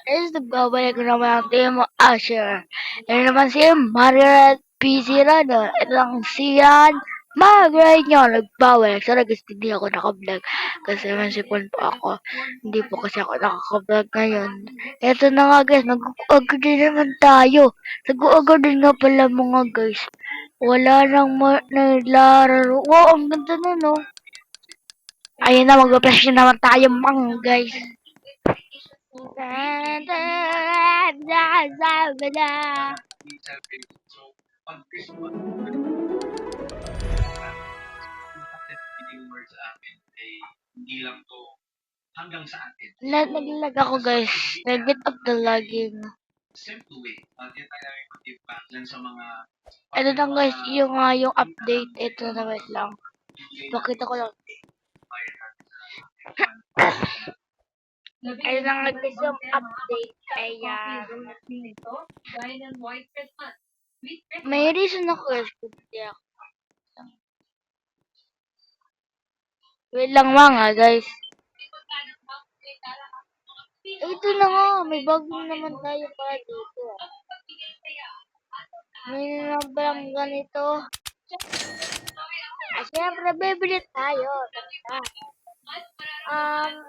Is nagbabalik naman ang Team Asher. Yan naman si Margaret P. Zirano. Ito lang siyan. Margaret nyo, nagbabalik. Sana gusto hindi ako nakablog. Kasi may sipon po ako. Hindi po kasi ako nakakablog ngayon. Ito na nga guys, nag-uagad din naman tayo. Nag-uagad din nga pala mga guys. Wala nang naglalaro. Wow, ang ganda nun no. Ayun na, mag-refresh naman tayo mga guys. Naglag ako guys. Nag-get up the login. Ito lang guys, yung update. Ito na wait lang. Pakita ko lang. Ayun lang guys yung update. Ayan. May reason ako guys. Wait lang mga guys. Ito na nga, may bago naman tayo para dito. May nalang ganito. Siyempre, bibili tayo.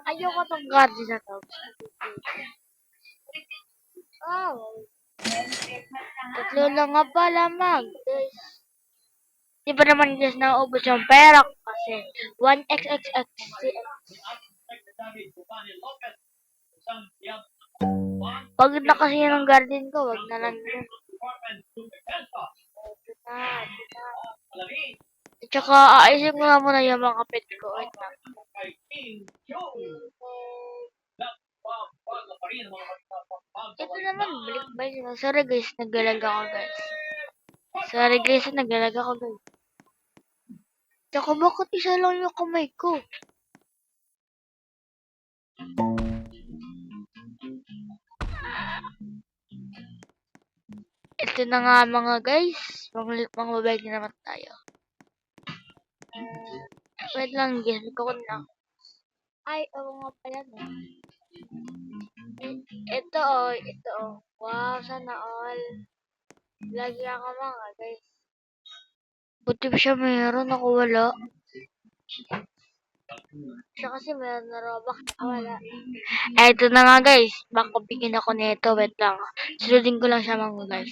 Ayoko tong gadget na to. Oh. Tatlo lang nga pala guys. Di ba naman guys naubos yung pera ko kasi 1xxx. Pagod na kasi yun ang garden ko, wag na lang yun. At saka aayusin ko nga muna yung mga pet ko. Ito naman, balik ba yun? Sorry guys, naglalag ako guys. Sorry guys, naglalag ako guys. Tsaka bakit isa lang yung kamay ko? Ito na nga mga guys. Mga babayag na naman tayo. Wait lang guys, ko na. Ay, oo nga pala no. Ito oh. Wow, sana all. Lagi ako mga guys. Buti pa siya meron, ako wala. Siya kasi meron na Robux, ako wala. Ito na nga guys, baka bigyan ako nito, wait lang. Sunodin ko lang siya mga guys.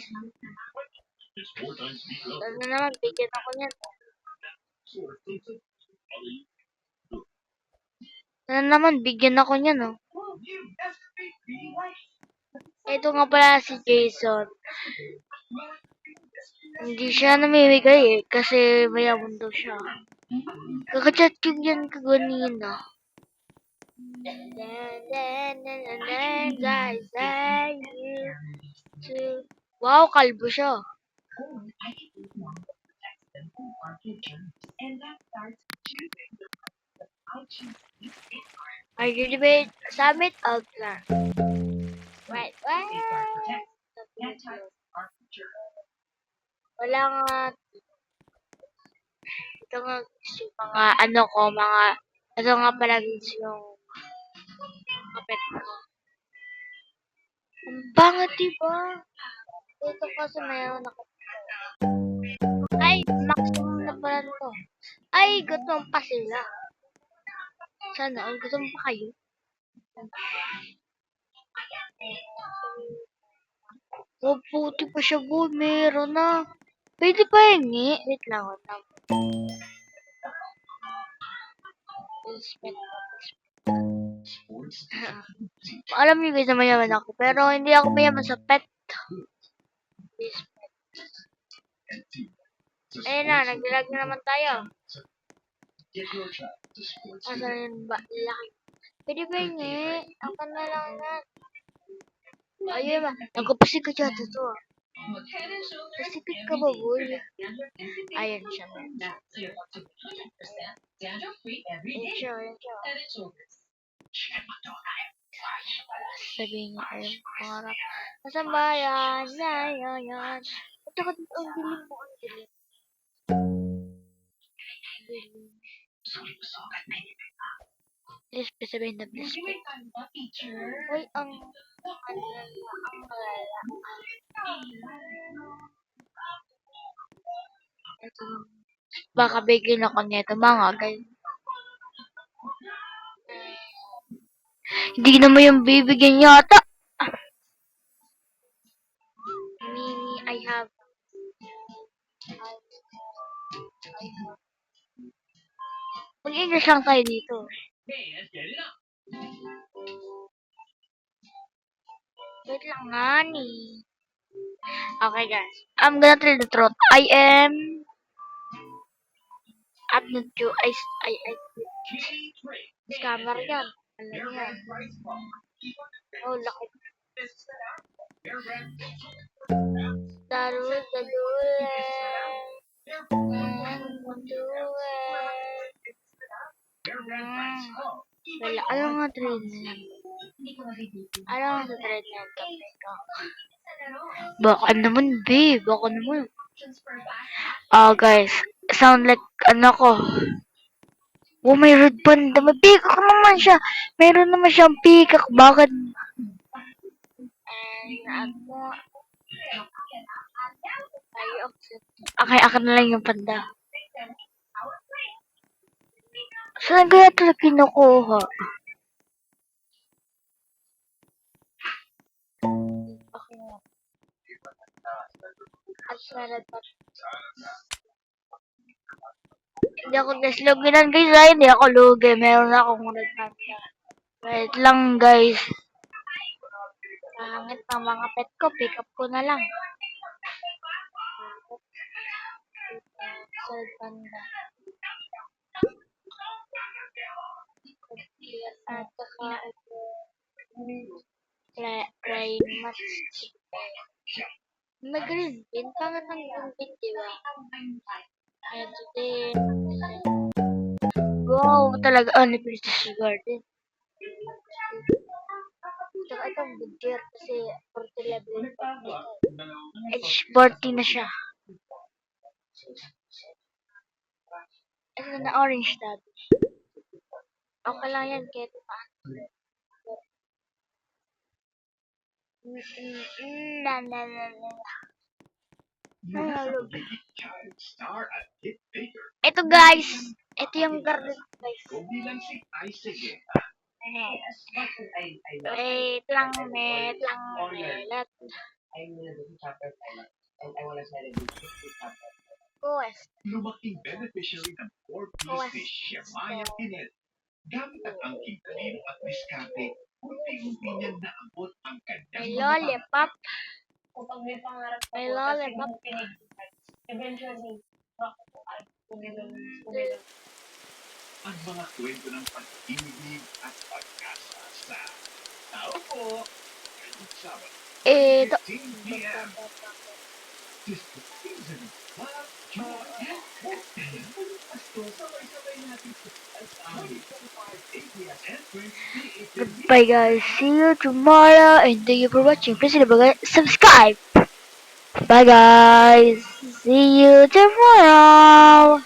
Ano naman, bigyan ako niyan. Ano naman, bigyan ako niyan oh. Ito nga pala si Jason. Hindi siya namimigay kasi mayaman daw siya. Kakachat ko yan kaganina. Wow, kalbo siya. Are you debate summit outline? Wait. Wala nga. Ito nga yung mga ito nga pala yung kapit ko. Ang bangat diba? Ito kasi mayroon ako. Ay, maximum na pala to. Ay, gutom pa sila. Sana, ang gutom pa kayo. Oh, puti pa siya boy. Meron na. Pwede pa hingi. Wait lang. Alam niyo guys na mayaman ako. Pero hindi ako mayaman sa pet. Ayun na, nagdilag na naman tayo. Asan yun ba? Laki. Pwede ba hingi? Ako na lang na. Ayun ba? Nagkapasig ka dyan to. Pasikit ka ba boy? Ayun siya. Ayun siya. Sabihin niya ayun. Pangarap. Nasaan ba yan? Yan. At saka dito ang dilim mo. Ang dilim. Please be sabihin na please be. Uy, ang malala. Ito. Baka bigyan ako nito mga guys. Hindi naman yung bibigyan yata. Mimi, I have. Mag-English lang tayo dito. Wait lang nga ni. Okay guys, I'm gonna tell the truth. I'm not you. Scammer yan. Alam yan. Oh, laki. Darul, wala. Alam nga trade na yan. Alam nga sa trade na yan. Baka naman, babe. Baka naman. Guys. Sound like, ano ko. Oh, may red panda. May peacock naman siya. Mayroon naman siyang peacock. Bakit? Okay, akin na lang yung panda. Saan kaya ito kinukuha? Okay nga. Hindi ako nasluginan guys. Hindi ako lugi. Meron akong red panda. Wait lang guys. Pangit ng mga pet ko. Pick up ko na lang. Red panda. At saka ito. Rain match. May green pin. Pangit ng green pin, diba? Ito din. Wow, talaga. Ni Princess Garden. Tsaka itong budget kasi 40 level. Age 40 na siya. Ito na orange tabby. Okay lang yan kahit paano. Ito guys. Ito yung garden guys. Wait lang, melet. Quest. Lumaking beneficiary ng 4-piece dish, Maya Pinet. Gamit ang angking talino at diskarte, unti-unti niyang naabot ang kanyang May lollipop. May lollipop. Eventually, ang mga kwento ng pag-ibig at pag-asa sa tao po. Ngayong Sabado, Ito. 15 p.m. Disco Season, Love, Joy, and Hope. Pasto, sabay-sabay natin sa amin. 5 a.m. entrance, Goodbye guys. See you tomorrow and thank you for watching. Please subscribe. Bye guys. See you tomorrow.